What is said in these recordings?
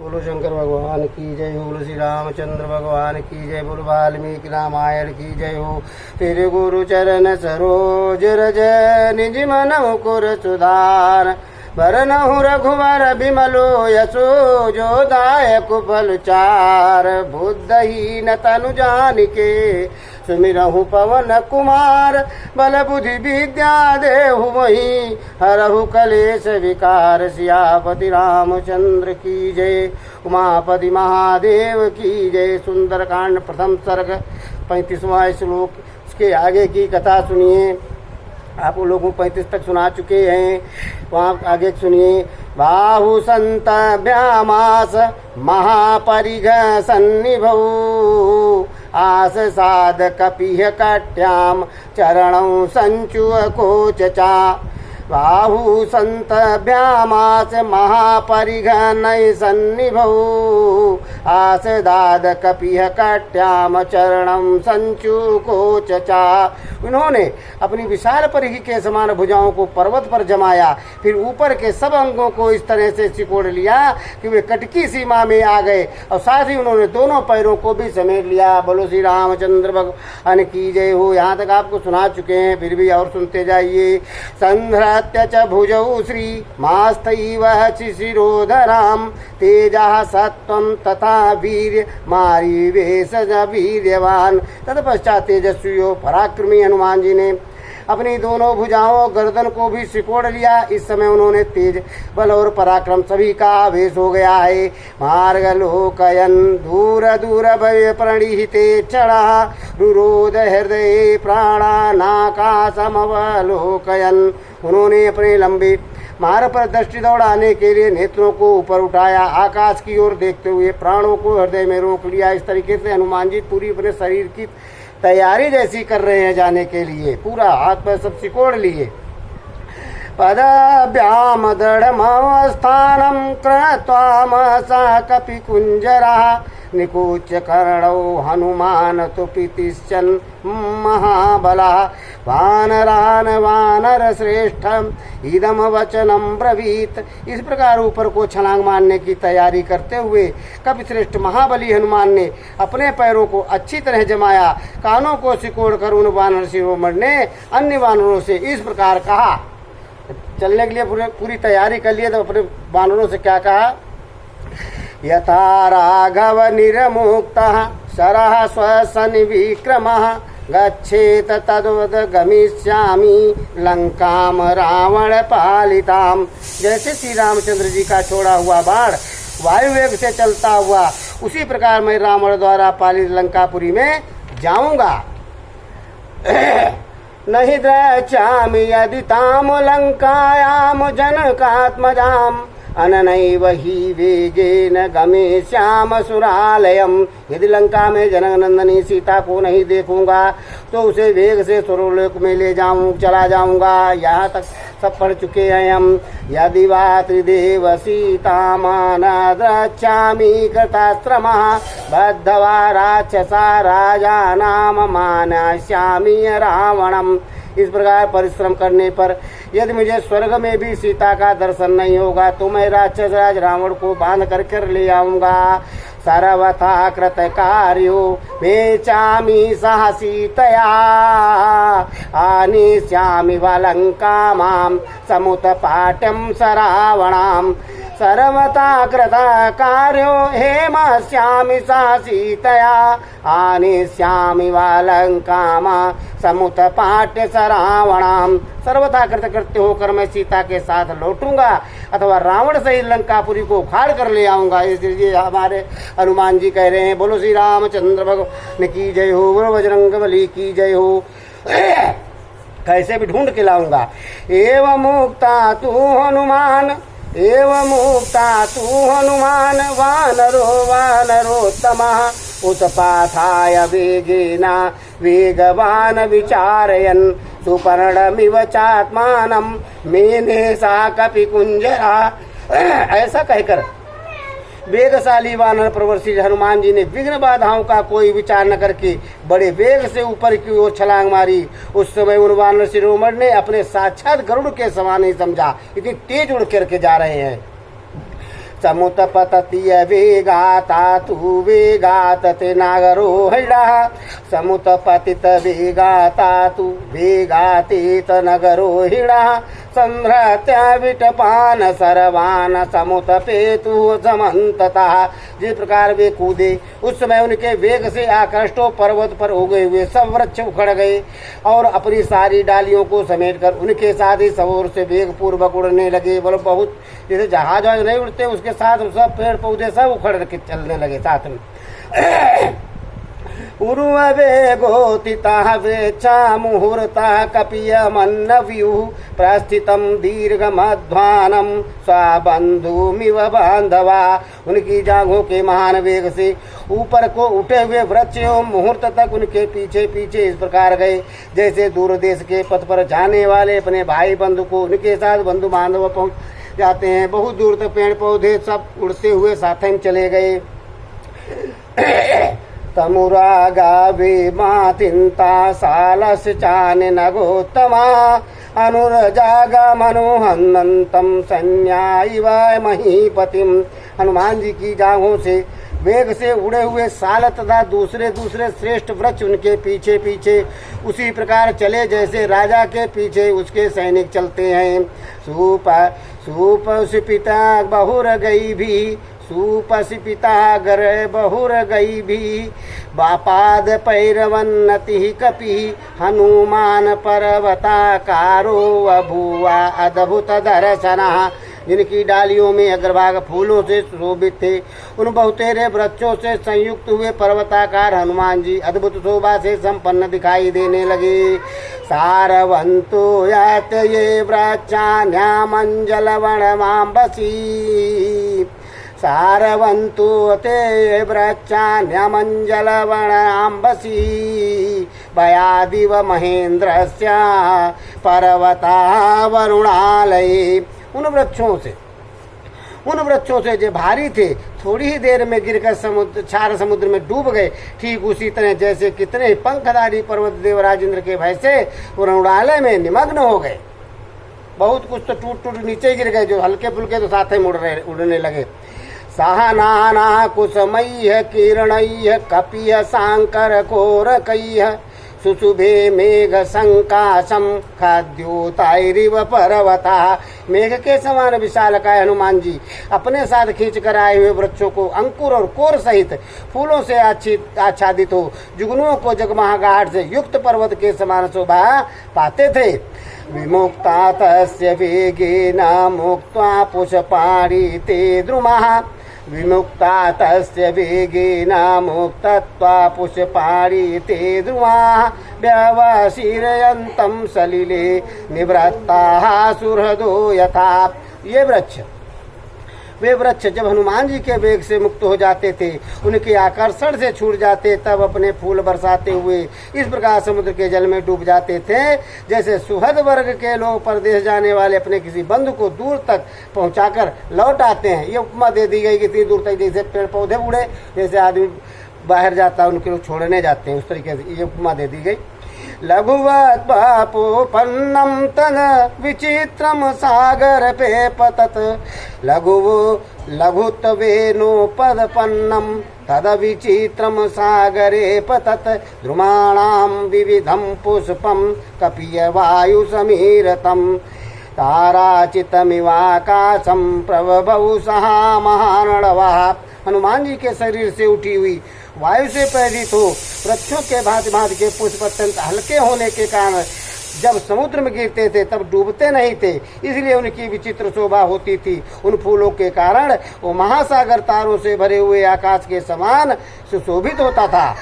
बोलो शंकर भगवान की जय हो, बोलो श्री रामचंद्र भगवान की जय, बोलो वाल्मीकि रामायण की जय हो। तेरे गुरु चरण सरोज रज निज मन मुकुर सुधार, बरनहु रघुवर बिमलो यशो जो दायक फल चार। बुद्धहीन तनु जानिके सुमिरहु पवन कुमार, बल बुद्धि विद्या देहु वही हरहु कलेश विकार। सियापति रामचंद्र की जय, उमापति महादेव की जय। सुंदरकांड प्रथम सर्ग 35वां श्लोक, उसके आगे की कथा सुनिए। आप लोगों को 35 तक सुना चुके हैं, वहाँ आगे सुनिए। बाहु संत व्यामास महापरिघ सन्निभौ, आस साध कपिह कट्याम चरणौ संचुअ कोचचा। बाहु संत व्यामास महापरिघ नय सन्निभौ, आस दाद कपिह कट्याम चरणम संचु कोचचा। उन्होंने अपनी विशाल परिघ के समान भुजाओं को पर्वत पर जमाया, फिर ऊपर के सब अंगों को इस तरह से सिकोड़ लिया कि वे कटकी सीमा में आ गए, और साथ ही उन्होंने दोनों पैरों को भी समेट लिया। बोलो श्री रामचंद्र भगवान की जय हो। यहाँ तक आपको सुना चुके हैं, फिर भी और सुनते जाइए। संध्रत्य च भुजौ श्री मास्तैव शिशिरोधराम, तेजः सत्वं तथा वीर्य मारी वेशज वीर्यवान। तत्पश्चात तेजस्वियों पराक्रमी हनुमान जी ने अपनी दोनों भुजाओं गर्दन को भी सिकोड़ लिया। इस समय उन्होंने तेज बल और पराक्रम सभी का आवेश हो गया है। मार्ग लोकयन दूर दूर भय प्रणीहिते क्षणा, रुरोध हृदय प्राणा नाकाशमवलोकयन। उन्होंने अपने लंबे मार्ग पर दृष्टि दौड़ाने के लिए नेत्रों को ऊपर उठाया, आकाश की ओर देखते हुए प्राणों को हृदय में रोक लिया। इस तरीके से हनुमान जी पूरी अपने शरीर की तैयारी जैसी कर रहे हैं जाने के लिए, पूरा हाथ पैर सब सिकोड़ लिए। पदभ्याम दृढ़मवस्थानं कृत्वा कपि कुंजरा, निकूच्य कर्णौ हनुमान तु पितिश्चन महाबला। वानरान वानर श्रेष्ठम इदम वचनम ब्रवीत। इस प्रकार ऊपर को छलांग मारने की तैयारी करते हुए कपि श्रेष्ठ महाबली हनुमान ने अपने पैरों को अच्छी तरह जमाया, कानों को सिकोड़ कर उन वानर शिरोमणि ने अन्य वानरों से इस प्रकार कहा। चलने के लिए पूरी तैयारी कर लिए, तो अपने वानरों से क्या कहा। यथा राघव निरमुक्तः शरः स्वसनि विक्रमः, गच्छेत तद्वद गमिष्यामि लंकाम रावण पालिताम। जैसे श्री रामचंद्र जी का छोड़ा हुआ बाण वायु वेग से चलता हुआ, उसी प्रकार मैं रावण द्वारा पालित लंकापुरी में जाऊंगा। नहीं द्रक्ष्यामि यदि ताम लंकायाम जनकात्मजाम, अननैव हि वेगेन गमिष्याम सुरालयम। यदि लंका में जनक नंदनी सीता को नहीं देखूंगा तो उसे वेग से सुरलोक में चला जाऊंगा। यहाँ तक सब पढ़ चुके हैं हम। यदि वा त्रिदेव सीतामान द्रक्ष्यामि कृताश्रमः, बद्धवा राक्षसा राजानाम मानस्यामि रावणम। इस प्रकार परिश्रम करने पर यदि मुझे स्वर्ग में भी सीता का दर्शन नहीं होगा तो मैं राक्षस राज रावण को बांध कर ले आऊंगा। सर्वथा कृत कार्यो वेचामि सह सीतया, आनिष्यामि वलंकामां समुत्पाट्यं सरावणाम्। सर्वथा कृत कार्यो हेमस्यामि सह सीतया, आनिष्यामि वलंकामां समुत्पाट्य सरावणाम्। सर्वथा कृतकृत्य होकर मैं सीता के साथ लौटूंगा अथवा रावण सहित लंकापुरी को उखाड़ कर ले आऊंगा। इसलिए हमारे हनुमान जी कह रहे हैं, बोलो श्री रामचंद्र भगवान की जय हो, बोलो बजरंगबली की जय हो। कैसे भी ढूंढ के लाऊंगा। एवं मुक्ता तू हनुमान, एवं मुक्ता तू हनुमान, वानरो वानरोत्तमः, उत्पाथाय वेगेन वेगवान विचारयन्, सुपर्णमिव चात्मानं मेने सा कपि कुंजरा। ऐसा कहकर वेगशाली वानर प्रवर्षी हनुमान जी ने विघ्न बाधाओं का कोई विचार न करके बड़े वेग से ऊपर की ओर छलांग मारी। उस समय उन वानर शिरोमणि ने अपने साक्षात गरुड़ के समान ही समझा, इतनी तेज उड़ करके जा रहे हैं। समुत्पतति वेगाता तु वेगात ते नागरो हैडः समुत्पतित वेगाता तु वेगातीत नगरो हिडः संध्रात्या विटपान सरवान समुतपेतु समन्ततः। जिस प्रकार वे कूदे उस समय उनके वेग से आकृष्टो पर्वत पर उगे हुए सब वृक्ष उखड़ गए और अपनी सारी डालियों को समेटकर उनके साथ ही सौर से वेग पूर्वक उड़ने लगे। बोलो बहुत जैसे जहाज नहीं उड़ते उसके साथ सब पेड़ पौधे सब उखड़ के चलने लगे साथ में। उर्ववेगोतितः वेच्छा मुहूर्तः कपियमन्नव्यूः प्रस्थितं दीर्घमध्वानं स्वबन्धुमिव बान्धवा। उनकी जांघों के महान वेग से ऊपर को उठे हुए वृक्ष एवं मुहूर्त तक उनके पीछे पीछे इस प्रकार गए जैसे दूर देश के पथ पर जाने वाले अपने भाई बंधु को उनके साथ बंधु बांधव पहुँच जाते हैं। बहुत दूर तक पेड़ पौधे सब उड़ते हुए साथ में चले गए। तमुरागावे मातिन्ता सालस चान नगोत्तमा अनुरजागा मनोहन्नंतम संज्ञाइव महीपतिम। हनुमान जी की जांघों से वेग से उड़े हुए साल तथा दूसरे दूसरे श्रेष्ठ वृक्ष उनके पीछे पीछे उसी प्रकार चले जैसे राजा के पीछे उसके सैनिक चलते हैं। सुपिता बहुर गई भी सुपसिपिता गर बहुर गई भी बापाद पैरवन्नति कपि हनुमान पर्वताकारो अभुआ अद्भुत दर्शनः। जिनकी डालियों में अग्रभाग फूलों से शोभित थे उन बहुतेरे वृक्षों से संयुक्त हुए पर्वताकार हनुमान जी अद्भुत शोभा से संपन्न दिखाई देने लगे। सारवंतो यात ये वृक्षान्यामंजलवनमांबसी सारवंतो ते वृक्षान्यमंजलवनाम्बसी भयादिव महेन्द्रस्य पर्वता वरुणालये। उन वृक्षों से जो भारी थे थोड़ी ही देर में गिरकर क्षार समुद्र में डूब गए। ठीक उसी तरह जैसे कितने ही पंखधारी पर्वत देवराज इंद्र के भय से वरुणालय में निमग्न हो गए। बहुत कुछ तो टूट टूट नीचे गिर गए, जो हल्के फुल्के तो साथ ही उड़ने लगे। सहनाना कुसमय्य किरणय्य कपिय सांकर कोरकय्य सुशुभे मेघ संकाशम खाद्योतायरिव पर्वता। मेघ के समान विशालकाय हनुमान जी अपने साथ खींच कर आए हुए वृक्षों को अंकुर और कोर सहित फूलों से आच्छादित हो जुगनुओं को जगमगाहट से युक्त पर्वत के समान शोभा पाते थे। विमुक्ता तस्य वेगेन मुक्त्वा पुष्पाणि ते द्रुमः विमुक्ता तस्य वेगेन मुक्त्वा पुष्पाणि ते द्रुमाः व्यवशीरयन्तं सलिले निवृत्ताः सुहृदो यथा। वे वृक्ष जब हनुमान जी के वेग से मुक्त हो जाते थे उनके आकर्षण से छूट जाते तब अपने फूल बरसाते हुए इस प्रकार समुद्र के जल में डूब जाते थे जैसे सुहृद वर्ग के लोग परदेश जाने वाले अपने किसी बंधु को दूर तक पहुंचाकर लौट आते हैं। ये उपमा दे दी गई कितनी दूर तक, जैसे पेड़ पौधे उड़े जैसे आदमी बाहर जाता है उनके लोग छोड़ने जाते हैं उस तरीके से ये उपमा दे दी गई। लघुवत् पापोपन्नं तन विचित्रम सागर पे पतत लघुत्वेनोपदपन्नं तद विचित्रम सागरे पतत द्रुमाणां विविधं पुष्पं कपिय वायु समीरतम् ताराचितमिवाकाशं प्रभवौ सहा महानड़वा। हनुमान जी के शरीर से उठी हुई वायु से प्रेरित हो वृक्षों के भांति भांति के पुष्प अत्यंत हल्के होने के कारण जब समुद्र में गिरते थे तब डूबते नहीं थे, इसलिए उनकी विचित्र शोभा होती थी। उन फूलों के कारण वो महासागर तारों से भरे हुए आकाश के समान सुशोभित होता था।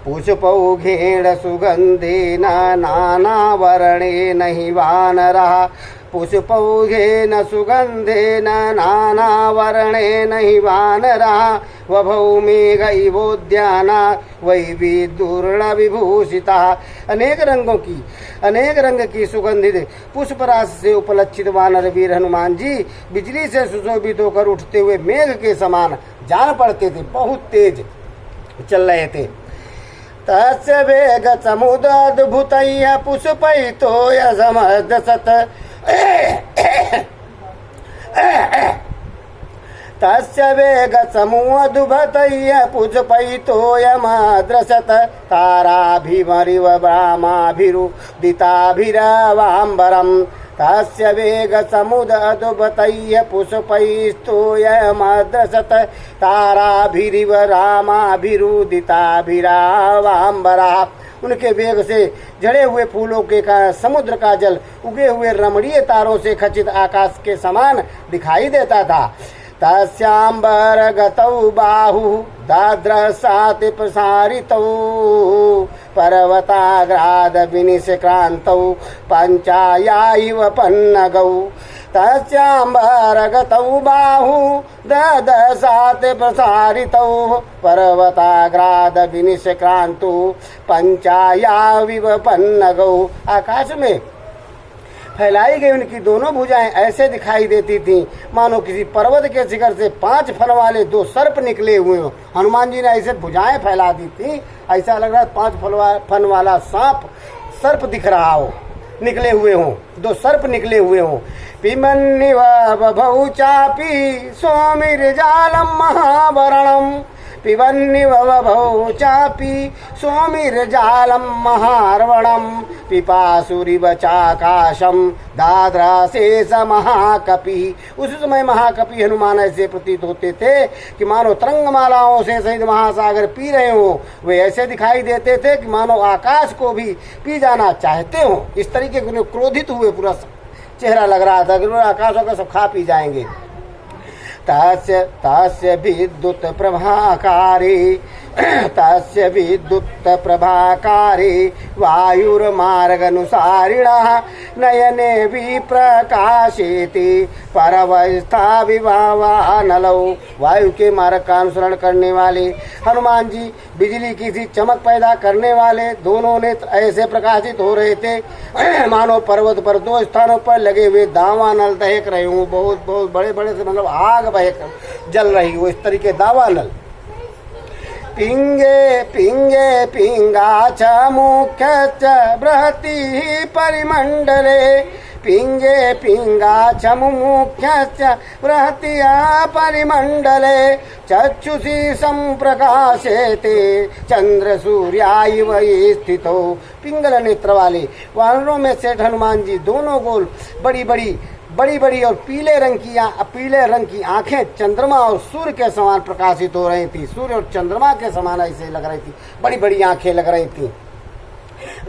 पुष्पौघेण सुगंधेन नाना वर्णे नहि वानरः पुष्पौघेन सुगंधेन नाना वर्णे नहि वानरः वभौ मेघ इवोद्याना वैविधूर्ण विभूषिता। अनेक रंग की सुगंधित पुष्प राशि से उपलक्षित वानर वीर हनुमान जी बिजली से सुशोभित होकर उठते हुए मेघ के समान जान पड़ते थे, बहुत तेज चल रहे थे। तस्य वेग समुद्रद्भुतैः पुष्पैतो यसमदसत तस्य वेग समूहदुभतय्य पुष्पैतोयमद्रशत ताराभिमरिव ब्राह्माभिरुदिताभिरवाम्बरम् तस्य वेग समुदुभतय्य पुष्पैस्तोयमद्रशत ताराभिरिव रामाभिरुदिताभिरावाम्बरः। उनके वेग से झड़े हुए फूलों के कारण समुद्र का जल उगे हुए रमणीय तारों से खचित आकाश के समान दिखाई देता था। तस्यांबरगतौ बाहु दाद्रसाति प्रसारितौ पर्वताग्राद विनिष्क्रान्तौ पंचायाइव पन्नगौ तस्यांबरगतौ बाहु ददसाति प्रसारितौ पर्वताग्राद विनिष्क्रान्तौ पंचायाविव पन्नगौ। आकाश में फैलाई गई उनकी दोनों भुजाएं ऐसे दिखाई देती थीं मानो किसी पर्वत के शिखर से 5 फन वाले 2 सर्प निकले हुए हों। हनुमान जी ने ऐसे भुजाएं फैला दी थी, ऐसा लग रहा है 5 फन वाला सांप सर्प दिख रहा हो, निकले हुए हों, 2 सर्प निकले हुए हों। पिमन्निव बभौ चापि सौमिर्जालं महावरणम् पिबन्निव बभौ चापि सौमिर्जालं महार्वणम् पिपासुरिव चाकाशं दाद्राशेष महाकपि। उस समय महाकपि हनुमान ऐसे प्रतीत होते थे कि मानो तरंगमालाओं से सहित महासागर पी रहे हो। वे ऐसे दिखाई देते थे कि मानो आकाश को भी पी जाना चाहते हो। इस तरीके के क्रोधित हुए पूरा चेहरा लग रहा था कि आकाशों का सब खा पी जाएंगे। तस्य विद्युत प्रभाकारी तस्य विद्युत प्रभाकारी वायुर्मार्गनुसारिणः नयने विप्रकाशेति परवस्था विभावानलौ। वायु के मार्ग का अनुसरण करने वाले हनुमान जी बिजली की सी चमक पैदा करने वाले दोनों ने ऐसे प्रकाशित हो रहे थे मानो पर्वत पर 2 स्थानों पर लगे हुए दावानल दहक रहे हूँ। बहुत बहुत बड़े बड़े से मतलब आग बहक जल रही हो, इस तरीके दावानल। पिंगे पिंगे पिंगा च मुख्य च बृहति परिमंडले पिंगे पिंगा च मुख्य च बृहति परिमंडले चक्षुषी संप्रकाशेते चंद्र सूर्याइव स्थितो। पिंगल नेत्र वाले वानरों में सेठ हनुमान जी दोनों गोल बड़ी बड़ी और पीले रंग की आंखें चंद्रमा और सूर्य के समान प्रकाशित हो रही थी। सूर्य और चंद्रमा के समान ऐसे लग रही थी, बड़ी बड़ी आंखें लग रही थी,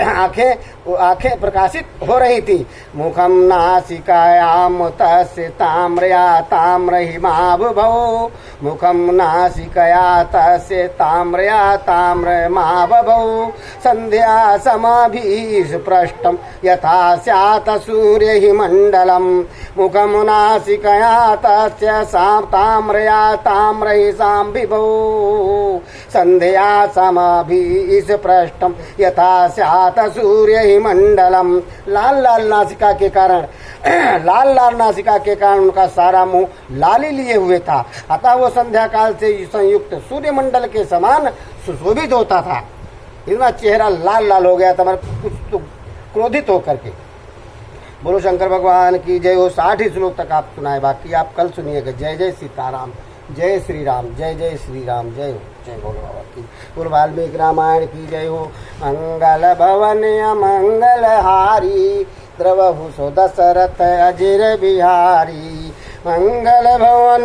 आंखें प्रकाशित हो रही थी। मुखम नासिकायाम तस्य ताम्रया ताम्रहिमाभवौ मुखम नासिकया तस्य ताम्रया ताम्रमाभवौ संध्या समाभिस्पृष्टं यथा स्यात् सूर्यहिमण्डलम् मुखम नासिकया तस्य ताम्रया ताम्रहिसाम्भिभौ संध्या समाभिस्पृष्टं यथा स्यात् सूर्यहिमण्डलम्। लाल नासिका के कारण उनका सारा मुंह लाली लिए हुए था, अतः वो संध्या काल से संयुक्त सूर्यमंडल के समान सुशोभित होता था। इतना चेहरा लाल हो गया था कुछ तो क्रोधित होकर के। बोलो शंकर भगवान की जय हो। 60 श्लोक तक आप सुनाए, बाकी आप कल सुनिएगा। जय जय सीताराम, जय श्री राम, जय जय श्री राम, जय हो। जय बोलो बाबा की। बोलो वाल्मीकि रामायण की जय हो। मंगल भवन मंगल हारी द्रवहु सो दशरथ अजिर बिहारी मंगल भवन